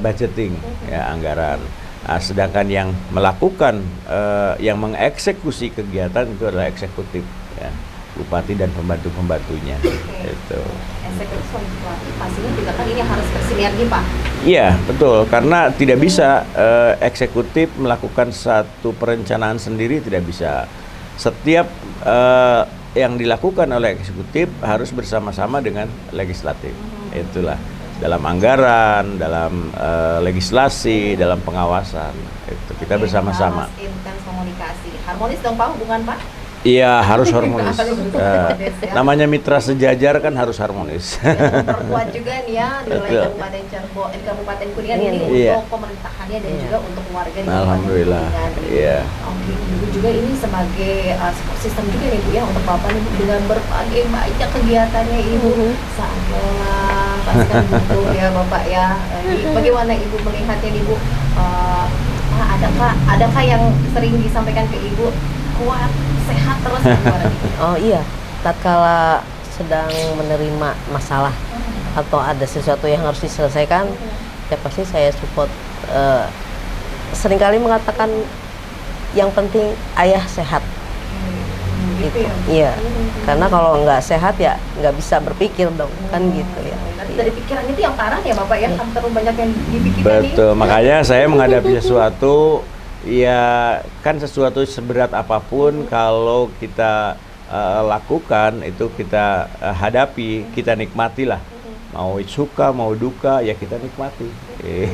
budgeting ya, anggaran. Nah, sedangkan yang melakukan yang mengeksekusi kegiatan itu adalah eksekutif ya, bupati dan pembantu-pembantunya. Itu. Eksekutif legislatif pastinya juga kan ini harus bersinergi Pak. Iya betul, karena tidak bisa eksekutif melakukan satu perencanaan sendiri, tidak bisa. Setiap yang dilakukan oleh eksekutif harus bersama-sama dengan legislatif. Itulah dalam anggaran, dalam legislasi, dalam pengawasan. Itu kita bersama-sama. Mas, intens komunikasi. Harmonis dong Pak hubungan Pak? Iya, harus harmonis. Harmonis, ya. Namanya mitra sejajar kan harus harmonis. Memperkuat juga nih ya di wilayah Betul. Kabupaten Cirebon, Kabupaten Kuningan ini Iya. untuk pemerintahannya dan juga untuk warga di Alhamdulillah. Kabupaten Kuningan. Iya. Oke, Ibu juga ini sebagai support system juga nih Bu ya untuk Bapak nih Bu, dengan berbagai banyak kegiatannya Ibu saat lelah, pasti kan butuh ya Bapak ya. Bagaimana Ibu melihatnya nih Bu? Adakah yang sering disampaikan ke Ibu kuat, sehat terus gimana nih? Oh iya, tatkala sedang menerima masalah atau ada sesuatu yang harus diselesaikan, ya pasti saya support. Seringkali mengatakan yang penting ayah sehat. Gitu Gitu. ya? Iya, karena kalau nggak sehat ya nggak bisa berpikir dong, kan gitu ya. Nanti dari pikiran itu yang parah ya Bapak ya, kan terlalu banyak yang dipikirkan nih. Betul, makanya saya menghadapi sesuatu, ya kan sesuatu seberat apapun kalau kita lakukan itu kita hadapi, kita nikmati lah. Mau suka, mau duka, ya kita nikmati. Oke,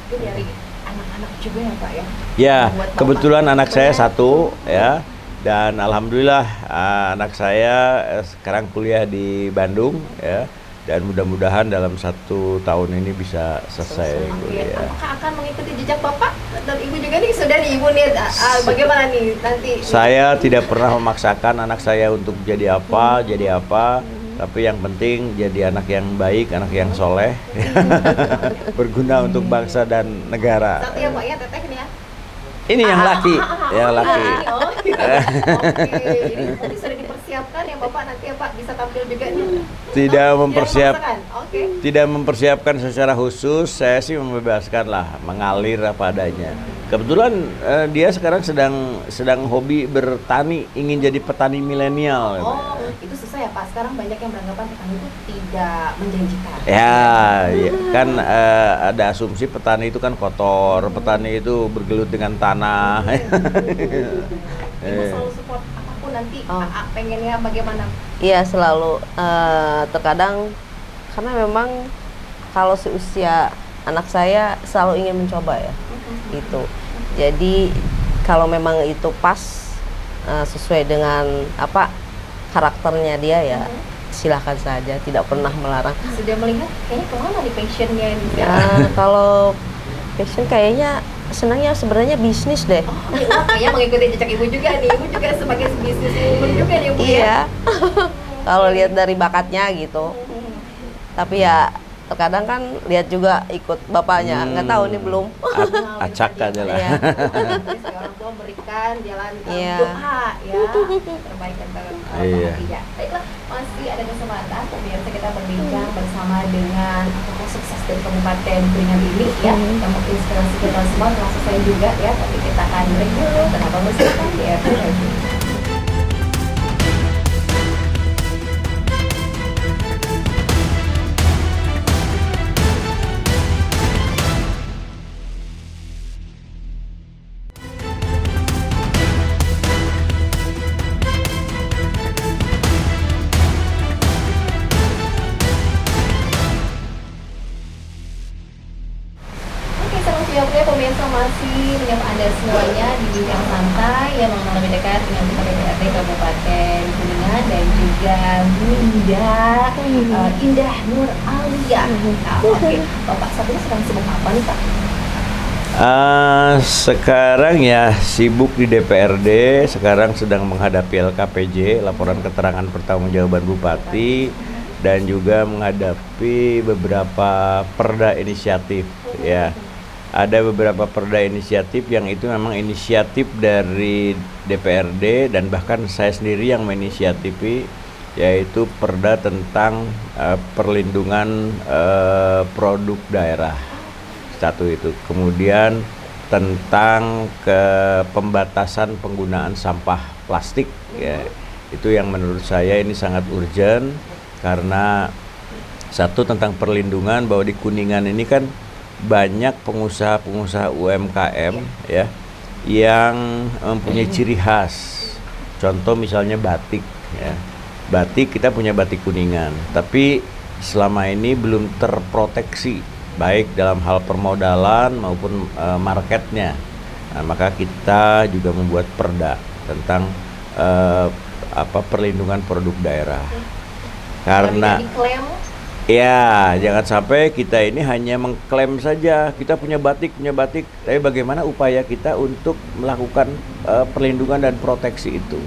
itu dari anak-anak juga ya Pak ya? Ya, Buat Bapak. kebetulan anak saya satu ya, dan alhamdulillah anak saya sekarang kuliah di Bandung ya, dan mudah-mudahan dalam 1 tahun ini bisa selesai Oke, kuliah. apakah akan mengikuti jejak Bapak dan Ibu juga nih? Sudah nih Ibu nih, bagaimana nih nanti? Saya tidak pernah memaksakan anak saya untuk jadi apa, tapi yang penting jadi anak yang baik, anak yang soleh, berguna untuk bangsa dan negara. Satu ya Pak ya, teteh nih ya? Ini yang laki, yang laki. Oh, gitu. Oke, ini nanti sudah dipersiapkan ya Bapak nanti ya Pak bisa tampil juga nih. Tidak Yang mempersiap, memaksakan? Oke. tidak mempersiapkan secara khusus. Saya sih membebaskan lah, mengalir apa adanya. Kebetulan dia sekarang sedang hobi bertani, ingin jadi petani milenial. Oh, itu susah ya Pak. Sekarang banyak yang beranggapan petani itu tidak menjanjikan. Ya, kan ada asumsi petani itu kan kotor, petani itu bergelut dengan tanah. Ibu selalu support apapun nanti. Oh. Pengennya bagaimana? Iya selalu. Terkadang karena memang kalau seusia anak saya selalu ingin mencoba ya, gitu. Jadi kalau memang itu pas sesuai dengan apa karakternya dia ya, silahkan saja, tidak pernah melarang. Sudah melihat kayaknya kemana nih passionnya ini? Kalau passion kayaknya senangnya sebenarnya bisnis deh. Oh, kayaknya mengikuti jejak Ibu juga nih. Ibu juga sebagai bisnis woman juga nih Bu ya. Iya. Kalau lihat dari bakatnya gitu. Tapi ya terkadang kan lihat juga ikut bapaknya, nggak tahu nih belum. Acak aja lah. Iya. Jadi orang tua berikan jalan Iya. doa ya terbaik antara Iya. ya. Baiklah, masih ada kesempatan pemirsa kita berbincang bersama dengan tokoh sukses dari Kabupaten Kuningan ini ya, yang menginspirasi kita semua termasuk saya juga ya. Tapi kita akan break dulu. Kenapa bersama di FTV? Oke, selamat siang ya pemirsa, masih menyapa Anda semuanya di bincang santai yang mengenal lebih dekat dengan kita DPRD Kabupaten Kuningan dan juga Bunda Indah Nur Alia. Nah, oke, Bapak saat ini sedang sibuk apa nih Pak? Sekarang ya sibuk di DPRD, sekarang sedang menghadapi LKPJ, laporan keterangan pertanggungjawaban Bupati, dan juga menghadapi beberapa perda inisiatif ya. Ada beberapa perda inisiatif yang itu memang inisiatif dari DPRD dan bahkan saya sendiri yang menginisiatifi, yaitu perda tentang perlindungan produk daerah. Satu itu. Kemudian tentang pembatasan penggunaan sampah plastik ya. Itu yang menurut saya ini sangat urgent karena satu tentang perlindungan bahwa di Kuningan ini kan banyak pengusaha-pengusaha UMKM ya yang mempunyai ciri khas Contoh misalnya batik ya. Batik kita punya batik Kuningan, tapi selama ini belum terproteksi baik dalam hal permodalan maupun marketnya. Nah, maka kita juga membuat perda tentang perlindungan produk daerah. Karena ya, jangan sampai kita ini hanya mengklaim saja kita punya batik, tapi bagaimana upaya kita untuk melakukan perlindungan dan proteksi itu.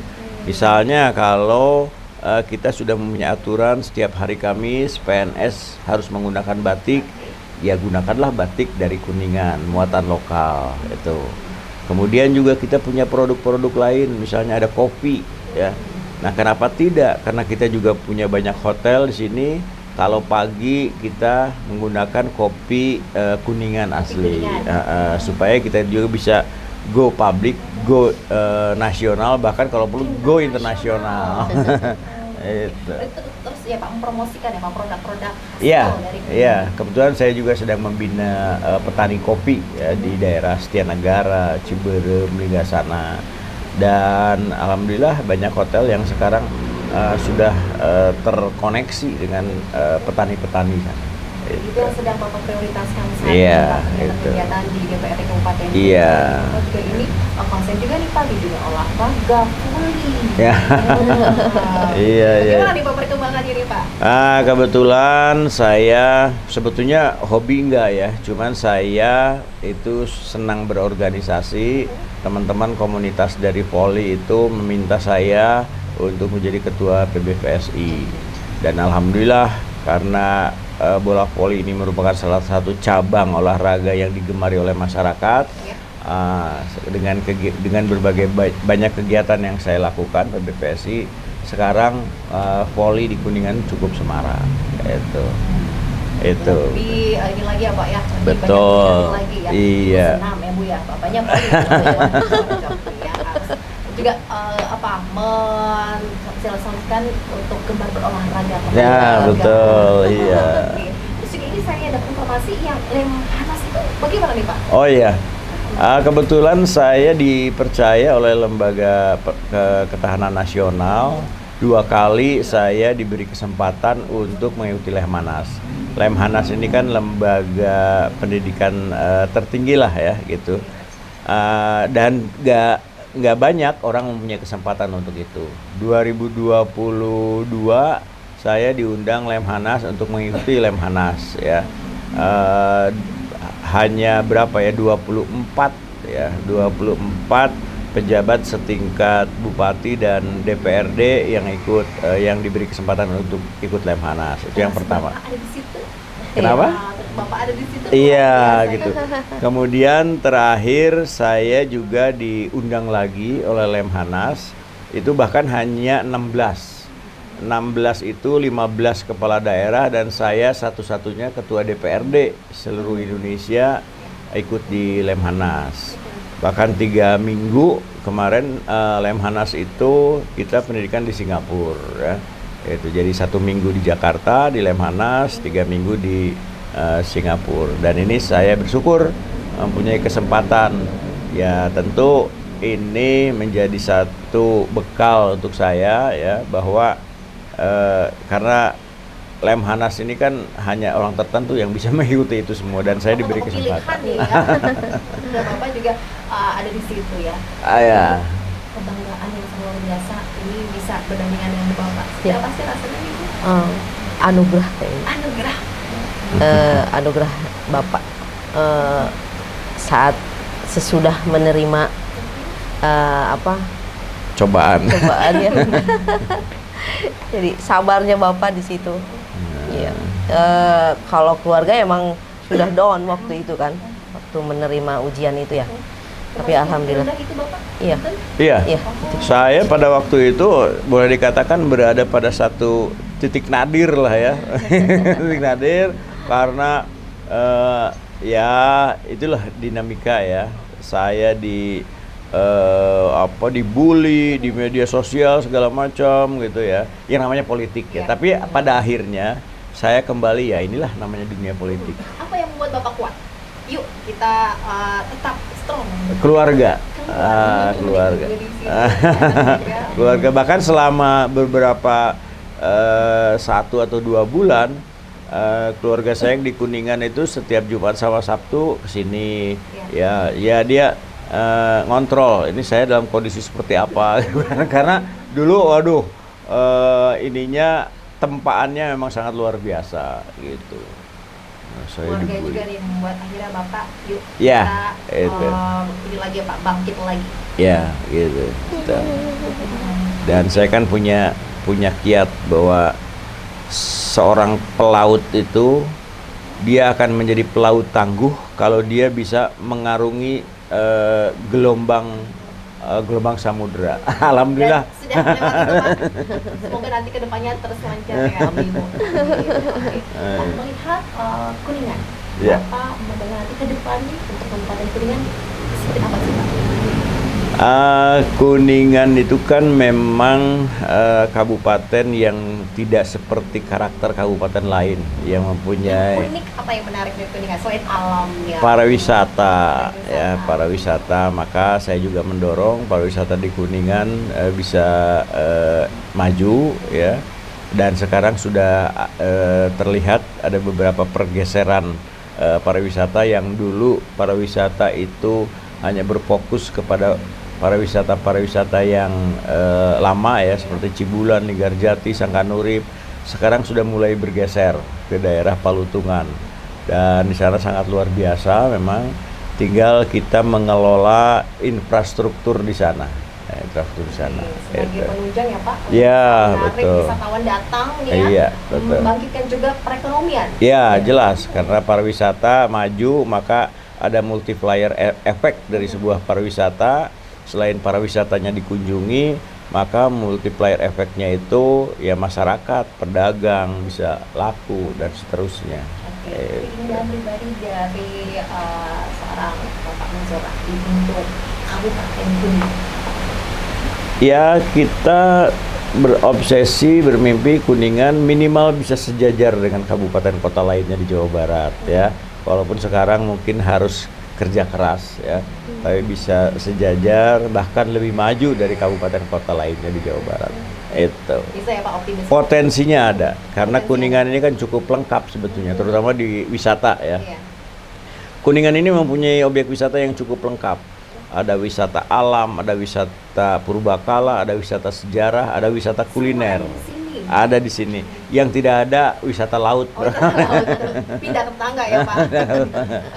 Misalnya kalau kita sudah mempunyai aturan setiap hari Kamis PNS harus menggunakan batik, ya gunakanlah batik dari Kuningan, muatan lokal itu. Kemudian juga kita punya produk-produk lain, misalnya ada kopi ya. Nah, kenapa tidak? Karena kita juga punya banyak hotel di sini. Kalau pagi kita menggunakan kopi Kuningan asli, supaya kita juga bisa go public, go nasional, bahkan kalau perlu go internasional. Terus ya Pak, mempromosikan ya Pak produk-produk Iya, dari iya. Kebetulan saya juga sedang membina petani kopi ya, di daerah Setianegara, Ciberem, Linggasana. Dan alhamdulillah banyak hotel yang sekarang sudah terkoneksi dengan petani-petani sana. Itu yang sedang Bapak prioritaskan saat Iya, ini Pak, itu. kegiatan di DPRD Kabupaten. Iya. Bapak juga ini konsen juga nih Pak di dunia olahraga voli. Ya. Iya, iya. Bagaimana nih Pak perkembangannya nih Pak? Kebetulan saya sebetulnya hobi enggak ya, cuman saya itu senang berorganisasi. Teman-teman komunitas dari voli itu meminta saya untuk menjadi ketua PBVSI. Dan alhamdulillah karena bola voli ini merupakan salah satu cabang olahraga yang digemari oleh masyarakat. Dengan berbagai banyak kegiatan yang saya lakukan PBVSI, sekarang voli di Kuningan cukup semarak. Itu. Lebih ini lagi ya Pak ya. Lebih Betul. banyak lagi ya. Iya. Senam ya Bu ya. Bapaknya voli ya. Juga mensilaturahmikan untuk gemar berolahraga. Ya, betul. Iya. Terus juga ini saya dapat informasi yang Lemhanas itu bagaimana nih Pak? Oh iya. Kebetulan saya dipercaya oleh Lembaga Ketahanan Nasional 2 kali saya diberi kesempatan untuk mengikuti Lemhanas. Lemhanas ini kan lembaga pendidikan tertinggi lah ya gitu. Dan nggak banyak orang mempunyai kesempatan untuk itu. 2022 saya diundang Lemhanas untuk mengikuti Lemhanas ya. Hanya berapa ya, 24 pejabat setingkat bupati dan DPRD yang ikut yang diberi kesempatan untuk ikut Lemhanas. Itu yang pertama. Bapak ada di situ. Kenapa? Bapak ada di situ. Iya Biasa, gitu. kan? Kemudian terakhir saya juga diundang lagi oleh Lemhanas. Itu bahkan hanya 16 itu 15 kepala daerah dan saya satu-satunya ketua DPRD seluruh Indonesia ikut di Lemhanas. Bahkan 3 minggu kemarin Lemhanas itu kita pendidikan di Singapura ya. Itu jadi 1 minggu di Jakarta di Lemhanas, 3 minggu di Singapura. Dan ini saya bersyukur mempunyai kesempatan. Ya tentu ini menjadi satu bekal untuk saya ya, bahwa karena Lemhanas ini kan hanya orang tertentu yang bisa mengikuti itu semua dan saya diberi kesempatan. Pilihan ya. Dan Bapak juga ada di situ ya. Ya. Kebanggaan yang luar biasa ini bisa berdampingan dengan Bapak. Ya. Apa sih rasanya Ibu? Anugerah kayaknya. Anugerah. Anugerah Bapak saat sesudah menerima Cobaan. ya. Jadi sabarnya Bapak di situ. Iya. Kalau keluarga emang sudah down waktu itu kan, waktu menerima ujian itu ya. Tapi alhamdulillah. Itu Bapak? Iya. Iya. Iya. Saya pada waktu itu boleh dikatakan berada pada satu titik nadir lah ya. Titik nadir karena ya itulah dinamika ya. Saya dibully di media sosial segala macam gitu ya. Yang namanya politik ya. Tapi pada akhirnya saya kembali ya, inilah namanya dunia politik. Apa yang membuat Bapak kuat? yuk kita tetap strong. Keluarga. Keluarga. Keluarga, bahkan selama beberapa 1 atau 2 bulan keluarga saya yang di Kuningan itu setiap Jumat sama Sabtu kesini, ya dia ngontrol ini saya dalam kondisi seperti apa. Karena dulu waduh ininya tempaannya memang sangat luar biasa gitu. Keluarga juga nih membuat akhirnya Bapak yuk ya, kita ini lagi Pak, bangkit lagi. Ya gitu. Dan saya kan punya kiat bahwa seorang pelaut itu dia akan menjadi pelaut tangguh kalau dia bisa mengarungi gelombang samudra. Alhamdulillah. Dan sudah melewati itu, Pak. Semoga nanti kedepannya terus lancar ya Ibu. Pak, melihat Kuningan, Ya. Bapak mendengar nanti ke depan nih untuk Kabupaten Kuningan seperti apa sih Pak? Kuningan itu kan memang kabupaten yang tidak seperti karakter kabupaten lain yang mempunyai Unik apa yang menarik dari Kuningan selain alamnya? pariwisata, ya pariwisata. Maka saya juga mendorong pariwisata di Kuningan bisa maju, ya. Dan sekarang sudah terlihat ada beberapa pergeseran pariwisata yang dulu pariwisata itu hanya berfokus kepada pariwisata yang lama, ya, seperti Cibulan, Linggarjati, Sangkanurip. Sekarang sudah mulai bergeser ke daerah Palutungan, dan di sana sangat luar biasa memang. Tinggal kita mengelola infrastruktur di sana, infrastruktur di sana. Sebagai penunjang ya Pak, Ya, menarik betul. wisatawan datang ya, Iya, betul. membangkitkan juga perekonomian. Ya, jelas, karena pariwisata maju maka ada multiplier efek dari sebuah pariwisata. Selain pariwisatanya dikunjungi, maka multiplier efeknya itu ya masyarakat, pedagang bisa laku dan seterusnya. Oke, keinginan pribadi dari seorang Bapak Mansur Rahdi untuk Kabupaten Kuningan. Ya, kita berobsesi, bermimpi Kuningan minimal bisa sejajar dengan kabupaten kota lainnya di Jawa Barat, ya. Walaupun sekarang mungkin harus kerja keras, ya, tapi bisa sejajar bahkan lebih maju dari kabupaten kota lainnya di Jawa Barat. Itu Bisa ya Pak, optimis. potensinya ada, karena Kuningan ini kan cukup lengkap sebetulnya, terutama di wisata, ya. Iya. Kuningan ini mempunyai objek wisata yang cukup lengkap. Ada wisata alam, ada wisata purbakala, ada wisata sejarah, ada wisata kuliner. Ada di sini. Yang tidak ada wisata laut. Oh, pindah ke tetangga ya Pak.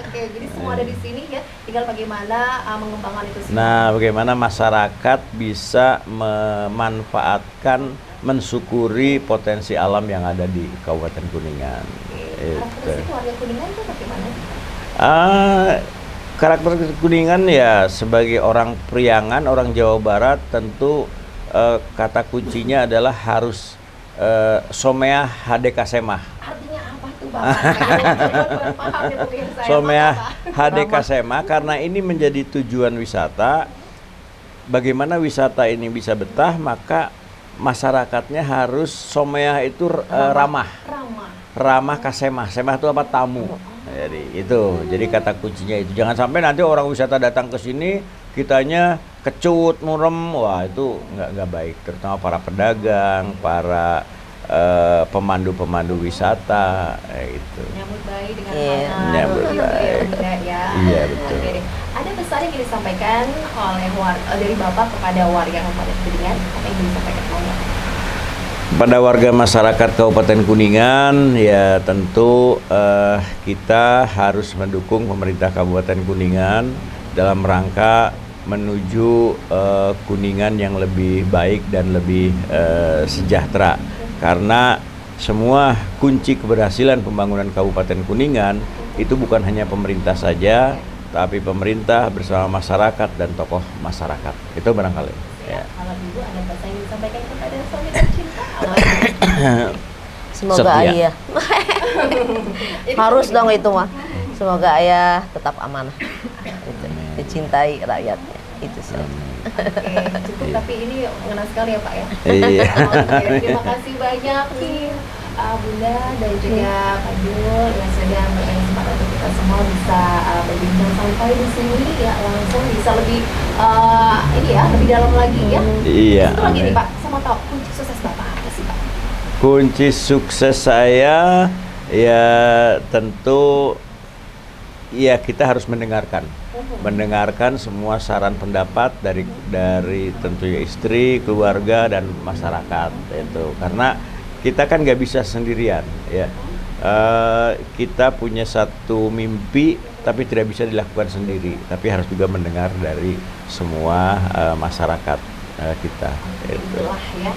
Oke, jadi semua ada di sini ya. Tinggal bagaimana mengembangkan itu semua. Nah, bagaimana masyarakat bisa memanfaatkan, mensyukuri potensi alam yang ada di Kabupaten Kuningan. Karakteristik warga Kuningan itu bagaimana? Karakter Kuningan ya sebagai orang Priangan, orang Jawa Barat, tentu kata kuncinya adalah harus someah hadekasemah. Artinya apa tuh Bapak? Saya paham itu saya. Someah hadekasemah, karena ini menjadi tujuan wisata. Bagaimana wisata ini bisa betah, maka masyarakatnya harus someah itu ramah kasemah. Semah itu apa? Tamu. Jadi kata kuncinya itu. Jangan sampai nanti orang wisata datang ke sini kitanya kecut, murem. Wah, itu nggak baik, terutama para pedagang, para pemandu wisata, itu. Nyambut baik dengan Nyambut baik. Ya. Iya, betul. Oke. Ada pesan yang ingin disampaikan oleh dari Bapak kepada warga Kabupaten Kuningan? Apa yang ingin disampaikan oleh Pada warga masyarakat Kabupaten Kuningan, ya tentu kita harus mendukung pemerintah Kabupaten Kuningan dalam rangka menuju Kuningan yang lebih baik dan lebih sejahtera. Karena semua kunci keberhasilan pembangunan Kabupaten Kuningan itu bukan hanya pemerintah saja, tapi pemerintah bersama masyarakat dan tokoh masyarakat. Itu barangkali. Ya. Kalau Ibu ada pesan yang disampaikan kepada suami tercinta? Semoga Setia. ayah harus dong itu mah. Semoga ayah tetap amanah, gitu. Dicintai rakyatnya, itu saja. Oke, cukup, tapi ini mengenal sekali ya Pak ya. Iya. Oke, terima kasih banyak nih Bunda dan juga Pak Jul yang sudah memberikan kesempatan untuk kita kita semua bisa berbincang santai di sini ya, langsung bisa lebih ini ya, lebih dalam lagi ya. Iya. Satu lagi nih amin. Pak, sama tahu kunci sukses Bapak apa sih Pak? Kunci sukses saya ya tentu ya kita harus mendengarkan semua saran pendapat dari tentunya istri, keluarga dan masyarakat itu. Karena kita kan nggak bisa sendirian ya. Kita punya satu mimpi tapi tidak bisa dilakukan sendiri, tapi harus juga mendengar dari semua masyarakat kita. Itulah ya,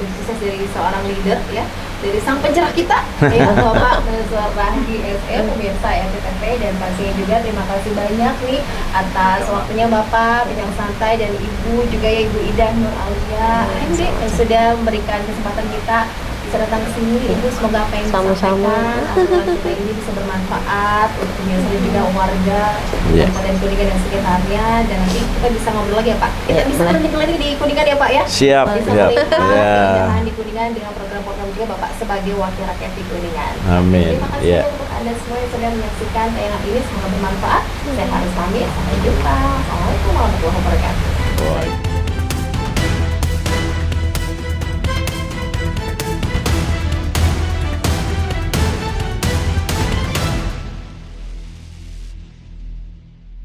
kunci sukses dari seorang leader ya, dari sang pencerah kita ya Bapak Mansur Rahdi SM, pemirsa RCTV, dan pastinya juga terima kasih banyak nih atas waktunya Bapak bincang santai, dan Ibu juga ya, Ibu Ida Nur Aulia yang sudah memberikan kesempatan kita bisa datang ke sini. Ibu, semoga apa yang Sama-sama. disampaikan obrolan kita ini bisa bermanfaat untuk pemirsa dan juga warga Iya. Kabupaten Kuningan dan sekitarnya, dan nanti kita bisa ngobrol lagi ya Pak. Kita Iya, bisa boleh. keliling-keliling di Kuningan ya Pak ya. Siap, Bisa siap. melihat Ya. keindahan di Kuningan dengan program-program juga Bapak sebagai wakil rakyat di Kuningan. Amin. Terima kasih Ya. untuk Anda semua yang sudah menyaksikan tayangan ini, semoga bermanfaat. Saya harus pamit, sampai jumpa. Assalamualaikum warahmatullahi wabarakatuh. Wah.